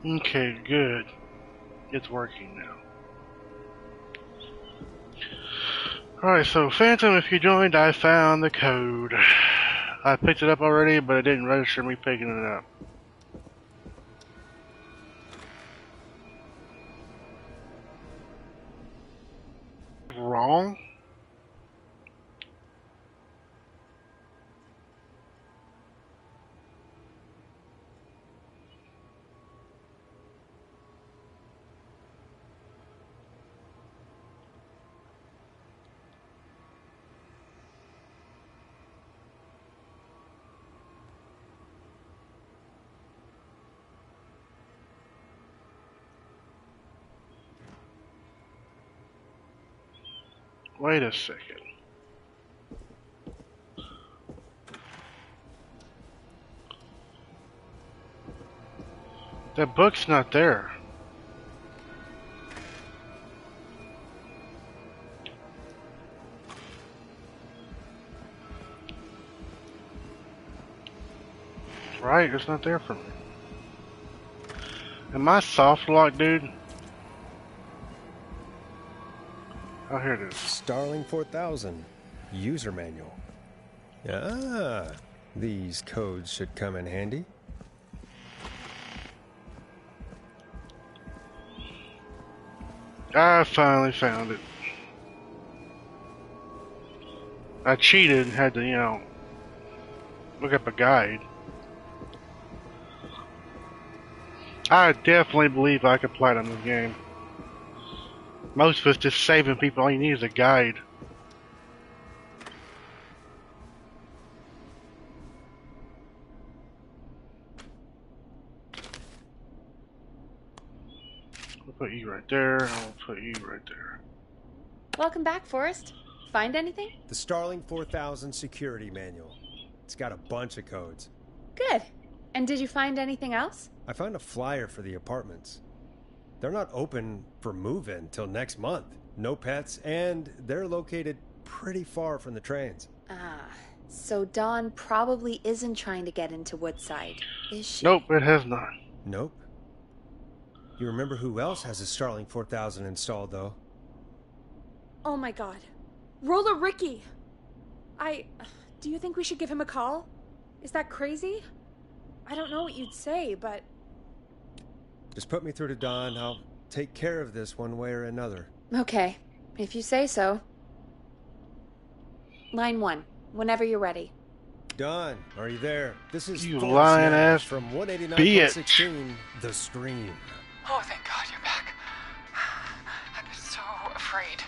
Okay, good. It's working now. Alright, so Phantom, if you joined, I found the code. I picked it up already, but it didn't register me picking it up. Wrong? Wait a second. That book's not there. Right, it's not there for me. Am I soft locked, dude? Oh, here it is. Starling 4000. User manual. Ah, these codes should come in handy. I finally found it. I cheated and had to, look up a guide. I definitely believe I could platinum this game. Most of it's just saving people. All you need is a guide. I'll put you right there. I'll put you right there. Welcome back, Forrest. Find anything? The Starling 4000 security manual. It's got a bunch of codes. Good. And did you find anything else? I found a flyer for the apartments. They're not open for move-in till next month. No pets, and they're located pretty far from the trains. Ah, so Dawn probably isn't trying to get into Woodside, is she? Nope, it has not. Nope. You remember who else has a Starling 4000 installed, though? Oh my god. Roller Ricky! Do you think we should give him a call? Is that crazy? I don't know what you'd say, but... Just put me through to Dawn. I'll take care of this one way or another. Okay, if you say so. Line 1, whenever you're ready. Dawn, are you there? This is You Forrest lying Nash ass from bitch. 189.16, The Stream. Oh, thank God you're back. I've been so afraid.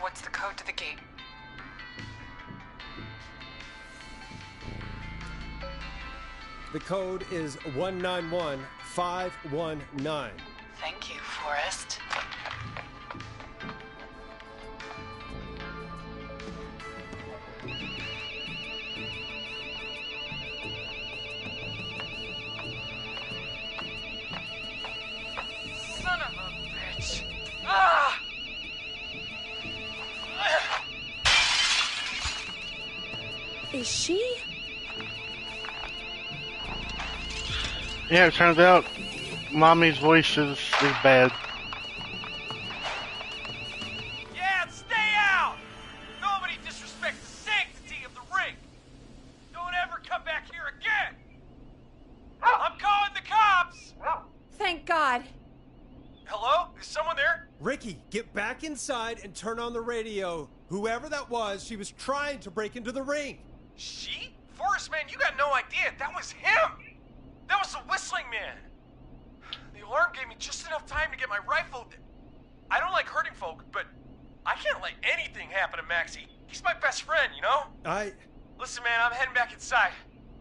What's the code to the gate? The code is 191519. Thank you, Forrest. Son of a bitch. Ah! Is she? Yeah, it turns out Mommy's voice is bad. Yeah, stay out! Nobody disrespects the sanctity of the ring! Don't ever come back here again! I'm calling the cops! Thank God. Hello? Is someone there? Ricky, get back inside and turn on the radio. Whoever that was, she was trying to break into the ring. She? Forrest, man, you got no idea. That was him! That was the whistling man! The alarm gave me just enough time to get my rifle. I don't like hurting folk, but I can't let anything happen to Maxie. He's my best friend, you know? Listen, man, I'm heading back inside.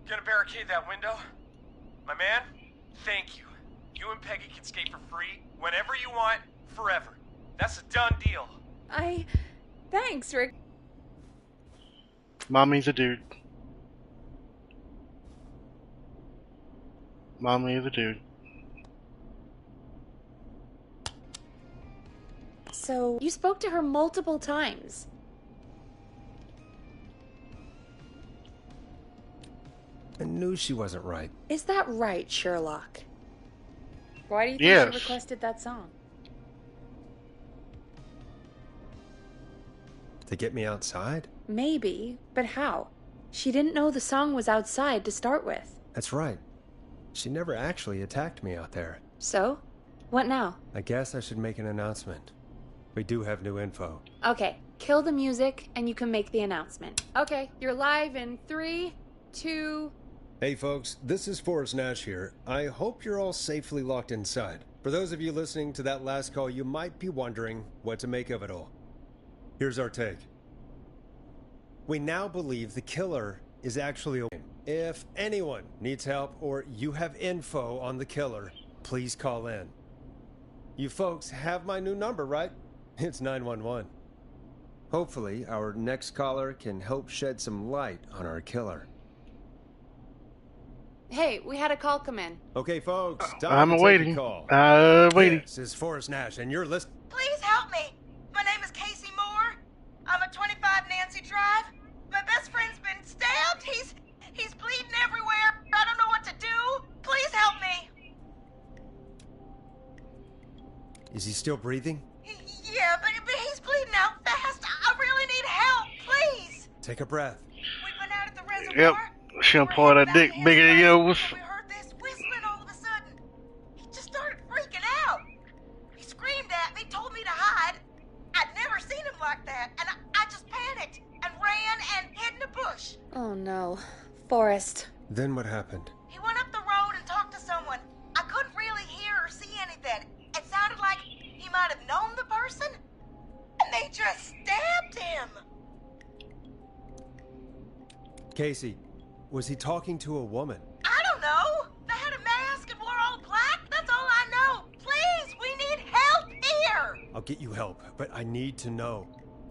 Gonna barricade that window. My man, thank you. You and Peggy can skate for free whenever you want, forever. That's a done deal. Thanks, Rick. Mommy's a dude. Mommy is a dude. So, you spoke to her multiple times. I knew she wasn't right. Is that right, Sherlock? Why do you think Yes. she requested that song? To get me outside? Maybe, but how? She didn't know the song was outside to start with. That's right. She never actually attacked me out there. So? What now? I guess I should make an announcement. We do have new info. Okay, kill the music and you can make the announcement. Okay, you're live in 3, 2... Hey folks, this is Forrest Nash here. I hope you're all safely locked inside. For those of you listening to that last call, you might be wondering what to make of it all. Here's our take. We now believe the killer is actually a woman. If anyone needs help or you have info on the killer, please call in. You folks have my new number, right? It's 911. Hopefully, our next caller can help shed some light on our killer. Hey, we had a call come in. Okay, folks, time I'm to take waiting. a call. Waiting. This is Forrest Nash, and you're listening. Please help me. My name is Casey Moore. I'm at 25 Nancy Drive. My best friend's been stabbed. He's bleeding everywhere. I don't know what to do. Please help me. Is he still breathing? Yeah, but he's bleeding out fast. I really need help. Please. Take a breath. We've been out at the reservoir. Yep. She done pulled that dick bigger than yours. We heard this whistling all of a sudden. He just started freaking out. He screamed at me, told me to hide. I'd never seen him like that, and I just panicked and ran and hid in a bush. Oh no. Forrest. Then what happened? He went up the road and talked to someone. I couldn't really hear or see anything. It sounded like he might have known the person, and they just stabbed him. Casey, was he talking to a woman? I don't know. They had a mask and wore all black. That's all I know. Please, we need help here. I'll get you help, but I need to know.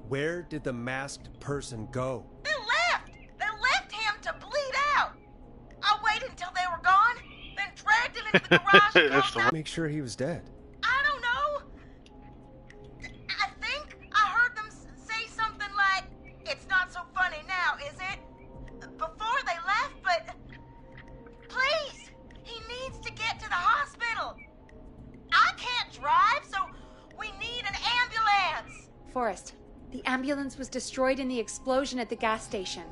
Where did the masked person go? They left. They left him to bleed out. I waited until they were gone, then dragged him into the garage and That's called Make sure he was dead. I don't know. I think I heard them say something like, "It's not so funny now, is it?" Before they left, but please, he needs to get to the hospital. I can't drive, so we need an ambulance. Forrest, the ambulance was destroyed in the explosion at the gas station.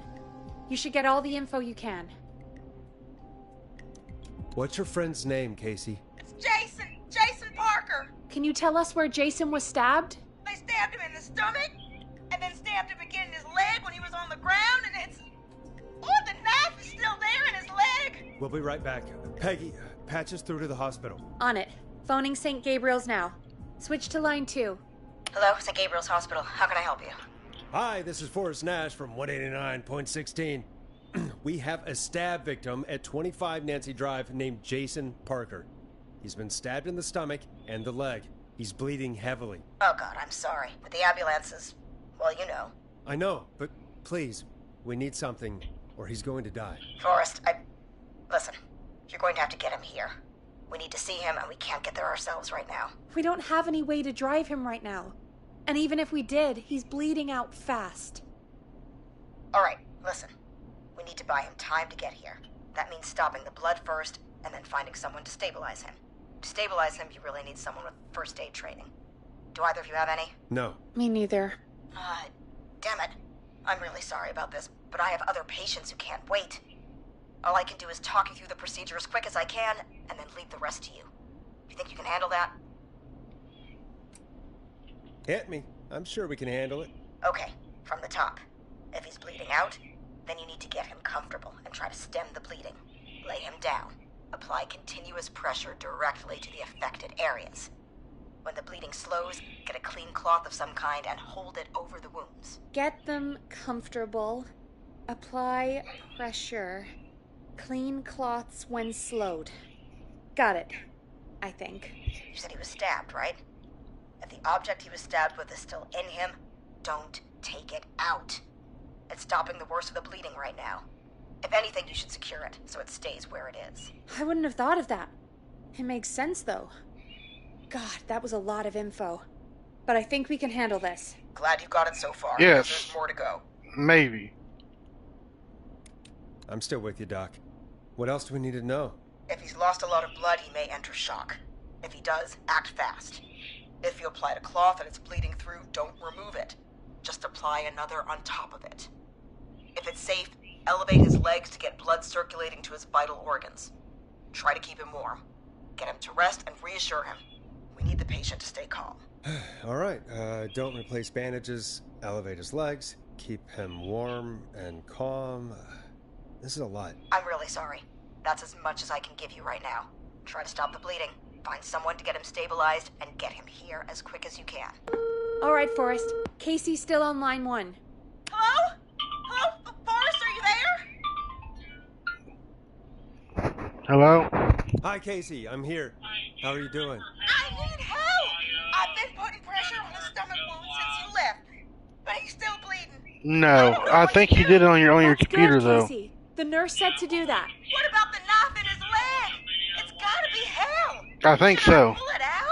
You should get all the info you can. What's your friend's name, Casey? It's Jason Parker. Can you tell us where Jason was stabbed? They stabbed him in the stomach, and then stabbed him again in his leg when he was on the ground, and it's... Oh, the knife is still there in his leg. We'll be right back. Peggy, patch us through to the hospital. On it. Phoning St. Gabriel's now. Switch to line 2. Hello, St. Gabriel's Hospital. How can I help you? Hi, this is Forrest Nash from 189.16. We have a stab victim at 25 Nancy Drive named Jason Parker. He's been stabbed in the stomach and the leg. He's bleeding heavily. Oh, God, I'm sorry. But the ambulance is... Well, you know. I know, but please, we need something, or he's going to die. Forrest, Listen, you're going to have to get him here. We need to see him, and we can't get there ourselves right now. We don't have any way to drive him right now. And even if we did, he's bleeding out fast. All right, listen. We need to buy him time to get here. That means stopping the blood first, and then finding someone to stabilize him. To stabilize him, you really need someone with first aid training. Do either of you have any? No. Me neither. Damn it. I'm really sorry about this, but I have other patients who can't wait. All I can do is talk you through the procedure as quick as I can, and then leave the rest to you. You think you can handle that? Hit me. I'm sure we can handle it. Okay, from the top. If he's bleeding out, then you need to get him comfortable and try to stem the bleeding. Lay him down. Apply continuous pressure directly to the affected areas. When the bleeding slows, get a clean cloth of some kind and hold it over the wounds. Get them comfortable. Apply pressure. Clean cloths when slowed. Got it. I think. You said he was stabbed, right? If the object he was stabbed with is still in him, don't take it out. It's stopping the worst of the bleeding right now. If anything, you should secure it so it stays where it is. I wouldn't have thought of that. It makes sense, though. God, that was a lot of info. But I think we can handle this. Glad you got it so far. Yes. There's more to go. Maybe. I'm still with you, Doc. What else do we need to know? If he's lost a lot of blood, he may enter shock. If he does, act fast. If you applied a cloth and it's bleeding through, don't remove it. Just apply another on top of it. If it's safe, elevate his legs to get blood circulating to his vital organs. Try to keep him warm. Get him to rest and reassure him. We need the patient to stay calm. All right, don't replace bandages, elevate his legs, keep him warm and calm. This is a lot. I'm really sorry. That's as much as I can give you right now. Try to stop the bleeding. Find someone to get him stabilized and get him here as quick as you can. All right, Forrest. Casey's still on line 1. Hello? Hello? Forrest, are you there? Hello? Hi, Casey. I'm here. How are you doing? I need help! I've been putting pressure on his stomach wound since you left. But he's still bleeding. No, I think you did it on your That's computer good, though. Casey. The nurse said to do that. What about the knife in his leg? It's gotta be hell! I think Should I so. pull it out?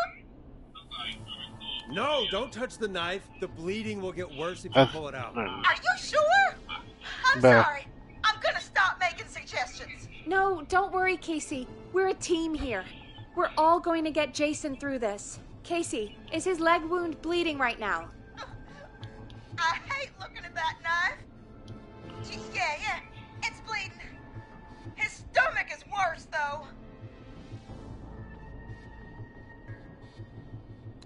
No, don't touch the knife. The bleeding will get worse if you Uh, pull it out. Are you sure? I'm Beth. sorry. I'm gonna stop making suggestions. No, don't worry, Casey. We're a team here. We're all going to get Jason through this. Casey, is his leg wound bleeding right now? I hate looking at that knife. Yeah, it's bleeding. His stomach is worse, though.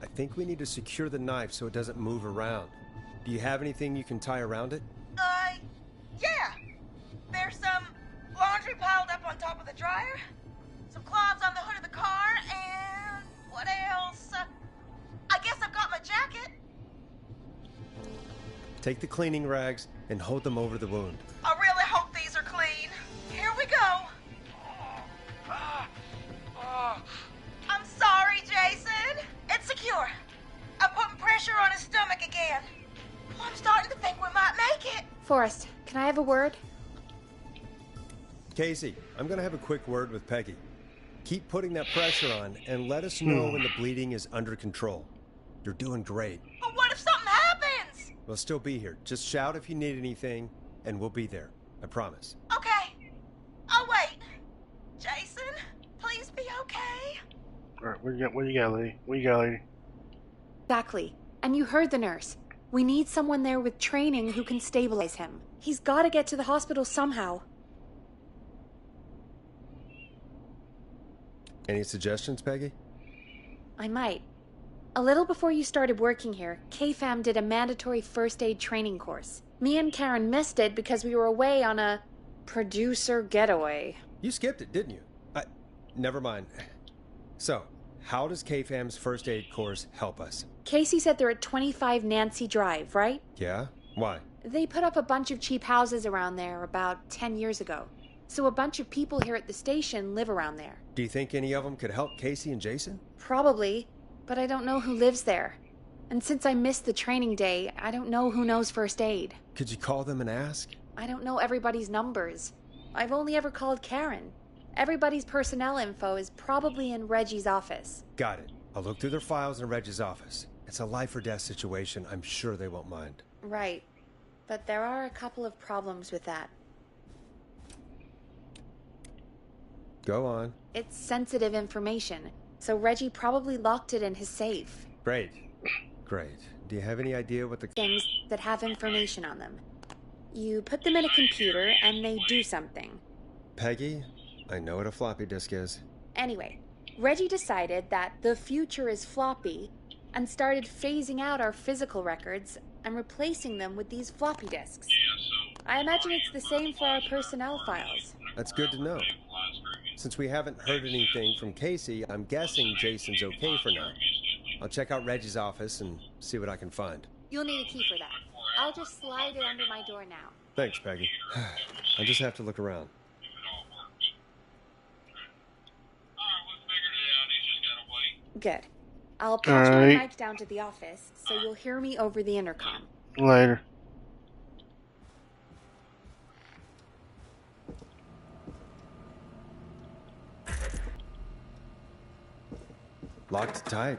I think we need to secure the knife so it doesn't move around. Do you have anything you can tie around it? Yeah. There's some laundry piled up on top of the dryer, some cloths on the hood of the car, and what else? I guess I've got my jacket. Take the cleaning rags and hold them over the wound. I really hope these are clean. Here we go. I'm sorry, Jason. It's secure. I'm putting pressure on his stomach again. I'm starting to think we might make it. Forrest, can I have a word? Casey, I'm gonna have a quick word with Peggy. Keep putting that pressure on and let us know when the bleeding is under control. You're doing great. But what if something happens? We'll still be here. Just shout if you need anything, and we'll be there. I promise. Okay. I'll wait. Jason, please be okay. Alright, what you got, lady? What you got, lady? Exactly. And you heard the nurse. We need someone there with training who can stabilize him. He's got to get to the hospital somehow. Any suggestions, Peggy? I might. A little before you started working here, KFAM did a mandatory first aid training course. Me and Karen missed it because we were away on a producer getaway. You skipped it, didn't you? Never mind. So, how does KFAM's first aid course help us? Casey said they're at 25 Nancy Drive, right? Yeah? Why? They put up a bunch of cheap houses around there about 10 years ago. So a bunch of people here at the station live around there. Do you think any of them could help Casey and Jason? Probably, but I don't know who lives there. And since I missed the training day, I don't know who knows first aid. Could you call them and ask? I don't know everybody's numbers. I've only ever called Karen. Everybody's personnel info is probably in Reggie's office. Got it. I'll look through their files in Reggie's office. It's a life or death situation. I'm sure they won't mind. Right. But there are a couple of problems with that. Go on. It's sensitive information, so Reggie probably locked it in his safe. Great. Great. Do you have any idea what the... Things that have information on them. You put them in a computer and they do something. Peggy, I know what a floppy disk is. Anyway, Reggie decided that the future is floppy and started phasing out our physical records and replacing them with these floppy disks. I imagine it's the same for our personnel files. That's good to know. Since we haven't heard anything from Casey, I'm guessing Jason's okay for now. I'll check out Reggie's office and see what I can find. You'll need a key for that. I'll just slide it under my door now. Thanks, Peggy. I just have to look around. Good. I'll patch my Alright. mic down to the office, so you'll hear me over the intercom. Later. Locked tight.